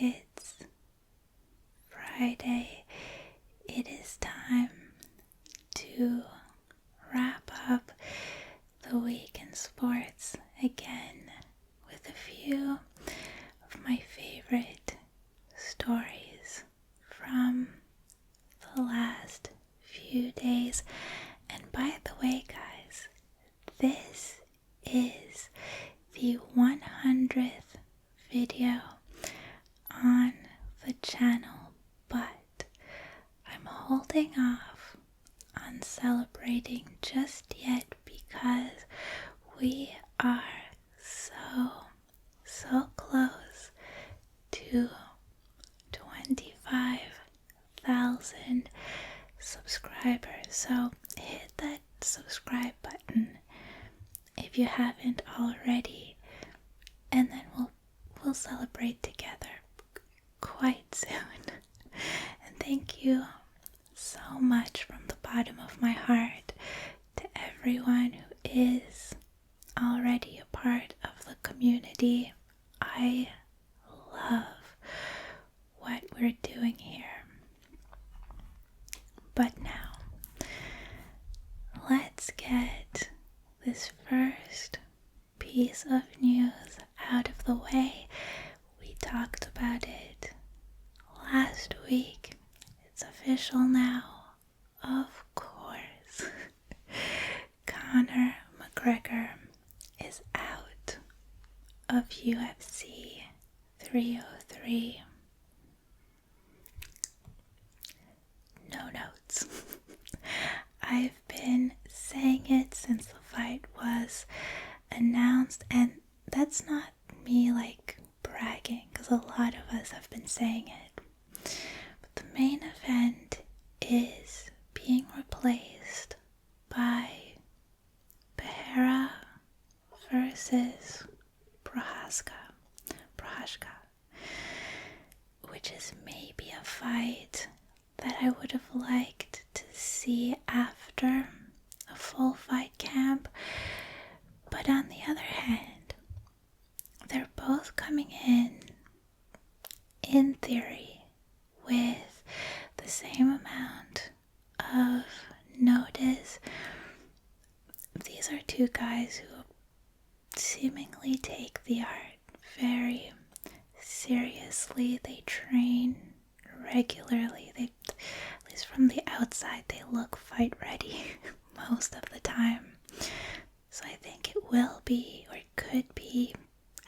It's Friday. It is time to wrap up the week in sports again with a few of my favorite stories from the last few days. And by the way, guys, this is the 100th video on the channel, but I'm holding off on celebrating just yet because we are so close to 25,000 subscribers. So hit that subscribe button if you haven't already, and then we'll celebrate together quite soon. And thank you so much from the bottom of my heart to everyone who is already a part of the community. I love what we're doing here. But now, let's get this first piece of news out of the way. We talked about it last week. It's official now, of course. Conor McGregor is out of UFC 303. No notes. I've been saying it since the fight was announced, and that's not me bragging, because a lot of us have been saying it. But the main event is being replaced by Pereira versus Prochazka, which is maybe a fight that I would have liked to see after a full fight camp. But on the other hand, they're both coming in theory, with the same amount of notice. These are two guys who seemingly take the art very seriously. They train regularly. At least from the outside, they look fight ready most of the time. So I think it will be, or it could be,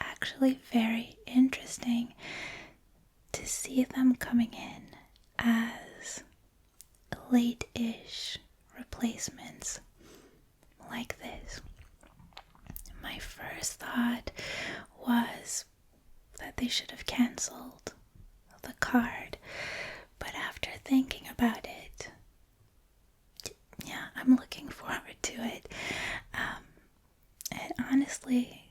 actually very interesting to see them coming in as late-ish replacements like this. My first thought was that they should have canceled the card, but after thinking about it, yeah, I'm looking forward to it. And honestly,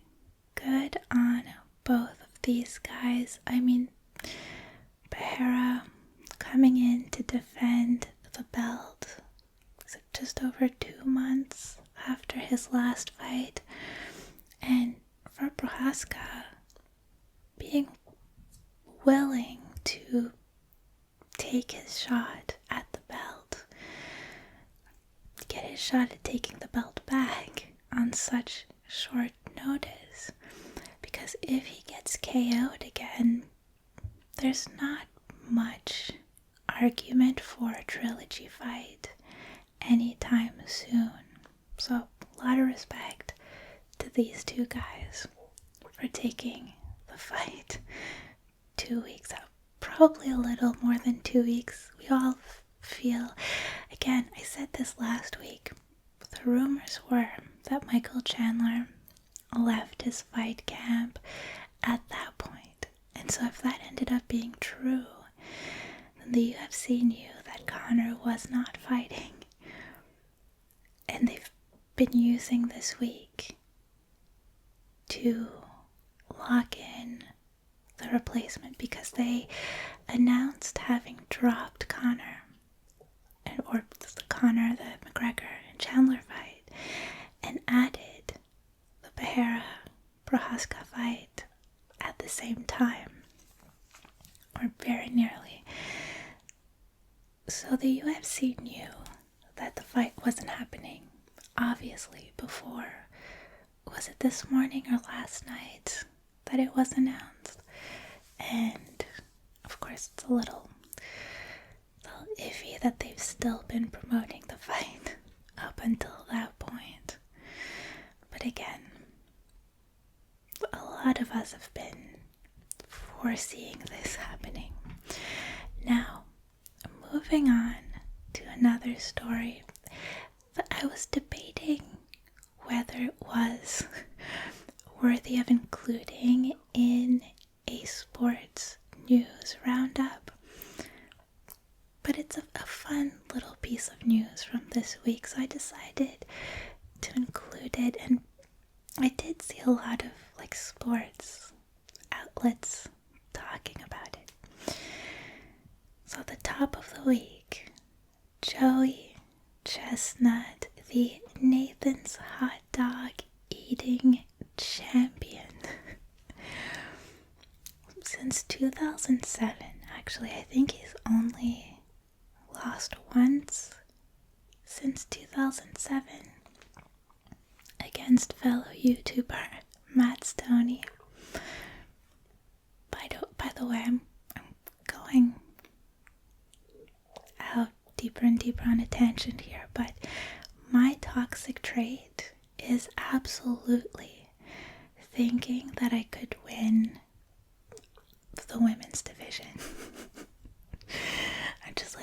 good on both of these guys. I mean, Pereira coming in to defend the belt, was it just over 2 months after his last fight? And for Prochazka, being willing to take his shot at the belt, get his shot at taking the belt back on such short notice, because if he gets KO'd again, there's not much argument for a trilogy fight anytime soon. So a lot of respect to these two guys for taking the fight 2 weeks out. Probably a little more than 2 weeks. We all feel, again, I said this last week, the rumors were that Michael Chandler left his fight camp at that point. And so if that ended up being true, then the UFC knew that Conor was not fighting. And they've been using this week to lock in the replacement, because they announced having dropped Conor, the McGregor and Chandler fight, and added the Pereira Prochazka fight at the same time. or very nearly. So the UFC knew that the fight wasn't happening, obviously, before. Was it this morning or last night that it was announced? And of course it's a little iffy that they've still been promoting the fight up until that point. But again, a lot of us have been foreseeing this happening. Now, moving on to another story that I was debating whether it was worthy of including in a sports news roundup. But it's a fun little piece of news from this week, so I decided to include it. And I did see a lot of sports outlets talking about it. So the top of the week, Joey Chestnut, the Nathan's hot dog eating champion. Since 2007, actually, I think he's only lost once since 2007 against fellow YouTuber Matt Stoney. By the way, I'm going out deeper and deeper on a tangent here, but my toxic trait is absolutely thinking that I could win the women's division. I just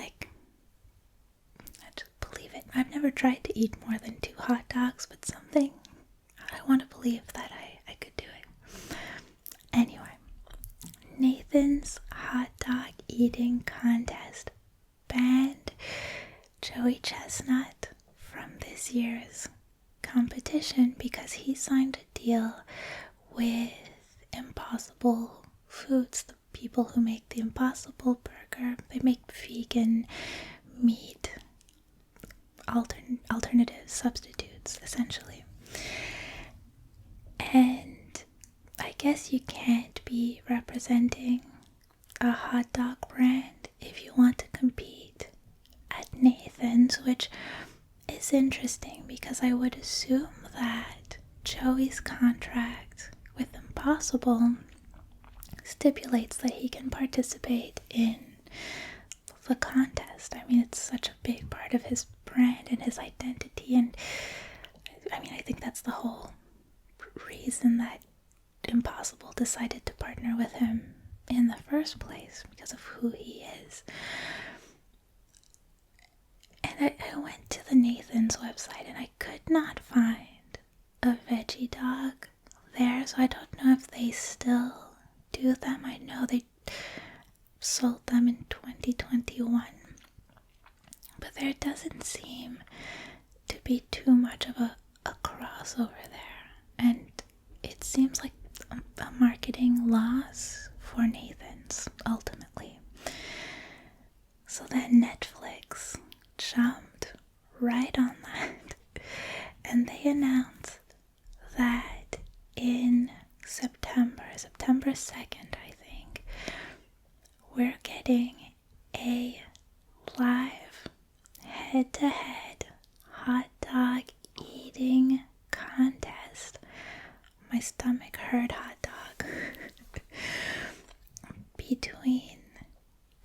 believe it. I've never tried to eat more than 2 hot dogs, but I want to believe that I could do it. Anyway, Nathan's hot dog eating contest banned Joey Chestnut from this year's competition because he signed a deal with Impossible Foods, the people who make the Impossible Burger. They make vegan meat alternative substitutes, essentially. And I guess you can't be representing a hot dog brand if you want to compete at Nathan's, which is interesting because I would assume that Joey's contract with Impossible stipulates that he can participate in the contest. I mean, it's such a big part of his brand and his identity, and I mean, I think that's the whole reason that Impossible decided to partner with him in the first place, because of who he is. And I went to the Nathan's website and I could not find a veggie dog there, so I don't know if they still do them. I know they sold them in 2021, but there doesn't seem to be too much of a crossover there, and it seems like a marketing loss for Nathan's ultimately. So then Netflix jumped right on that, and they announced that in September 2nd, I think, we're getting a live head-to-head hot dog eating contest. My stomach hurt hot dog. Between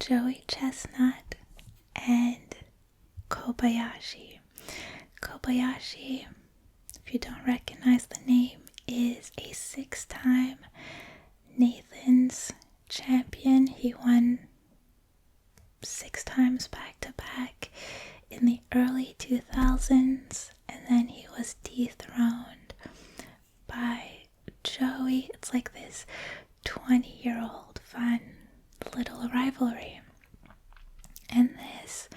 Joey Chestnut and Kobayashi. Kobayashi, if you don't recognize the name, is a 6-time Nathan's champion. He won 6 times back to back in the early 2000s, and then he was dethroned by Joey. It's like this 20-year-old fun little rivalry. And this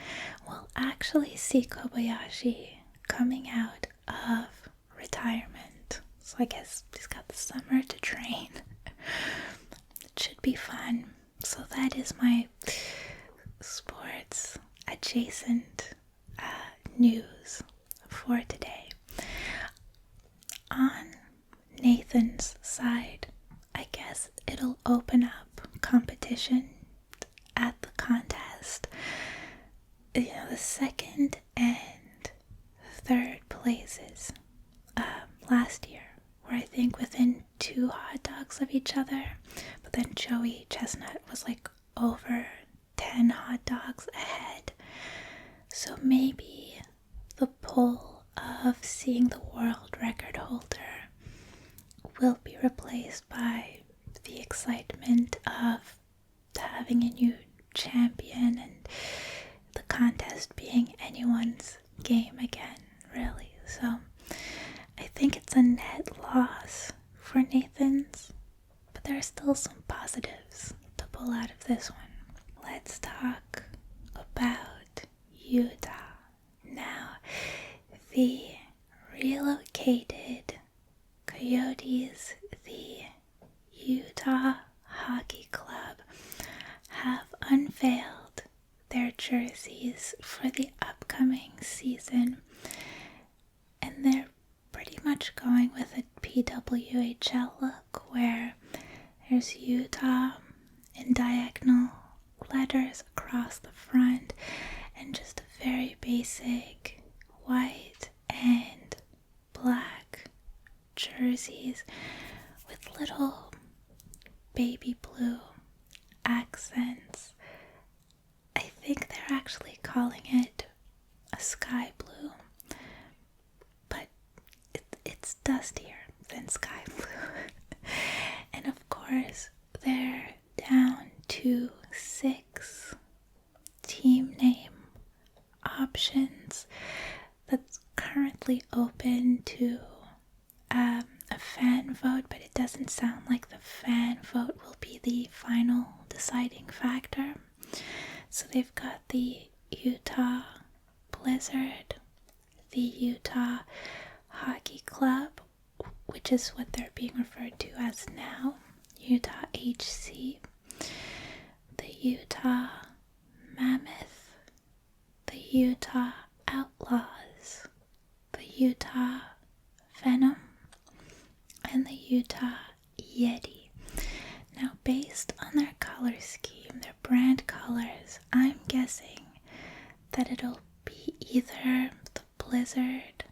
will actually see Kobayashi coming out of retirement. So I guess he's got the summer to train. It should be fun. So that is my sports adjacent news for today. On Nathan's side, I guess it'll open up competition contest. You know, the second and third places last year were, I think, within 2 hot dogs of each other, but then Joey Chestnut was like over 10 hot dogs ahead. So maybe the pull of seeing the world record holder will be replaced by the excitement of having a new champion and the contest being anyone's game again, really. So I think it's a net loss for Nathan's, but there are still some positives to pull out of this one. Let's talk about Utah. Now, the relocated Coyotes, the Utah Hockey Club, have unveiled their jerseys for the upcoming season, and they're pretty much going with a PWHL look where there's Utah in diagonal letters across the front and just a very basic white and black jerseys with little baby blue accents. I think they're actually calling it a sky blue, but it's dustier than sky blue. And of course, they're down to 6 team name options that's currently open to a fan vote, but it doesn't sound like the fan vote will be the final deciding factor. So they've got the Utah Blizzard, the Utah Hockey Club, which is what they're being referred to as now, Utah HC, the Utah Mammoth, the Utah Outlaws, the Utah Venom, and the Utah Yeti. Now, based on their color scheme, their brand colors, I'm guessing that it'll be either the Blizzard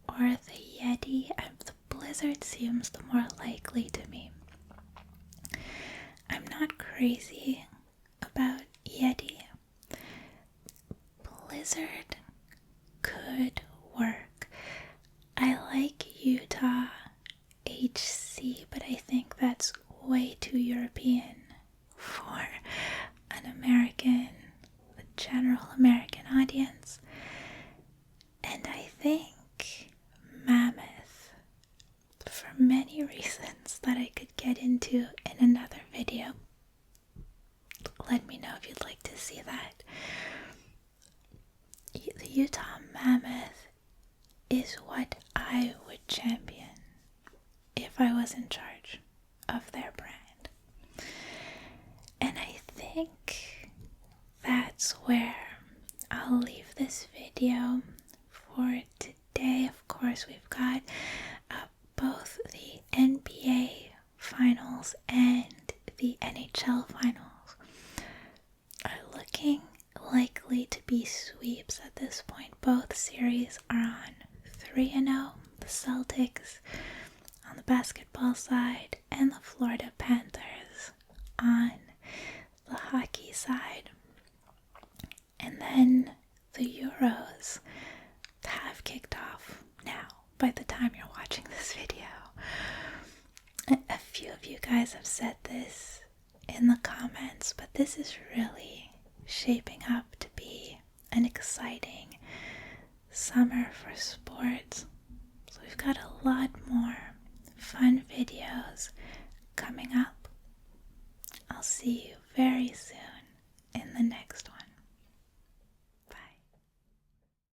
or the Yeti. The Blizzard seems the more likely to me. I'm not crazy about Yeti. Blizzard could work. I like Utah HC, but I think that's way too European for an American, a general American audience. And I think Mammoth, for many reasons that I could get into in another video. Let me know if you'd like to see that. The Utah Mammoth is what I would champion if I was in charge of their brand. And I think that's where I'll leave this video for today. Of course, we've got both the NBA finals and the NHL finals are looking likely to be sweeps at this point. Both series are on 3-0. The Celtics on the basketball side and the Florida Panthers on the hockey side. And then the Euros have kicked off now by the time you're watching this video. A few of you guys have said this in the comments, but this is really shaping up to be an exciting summer for sports. So we've got a lot more fun videos coming up. I'll see you very soon in the next one.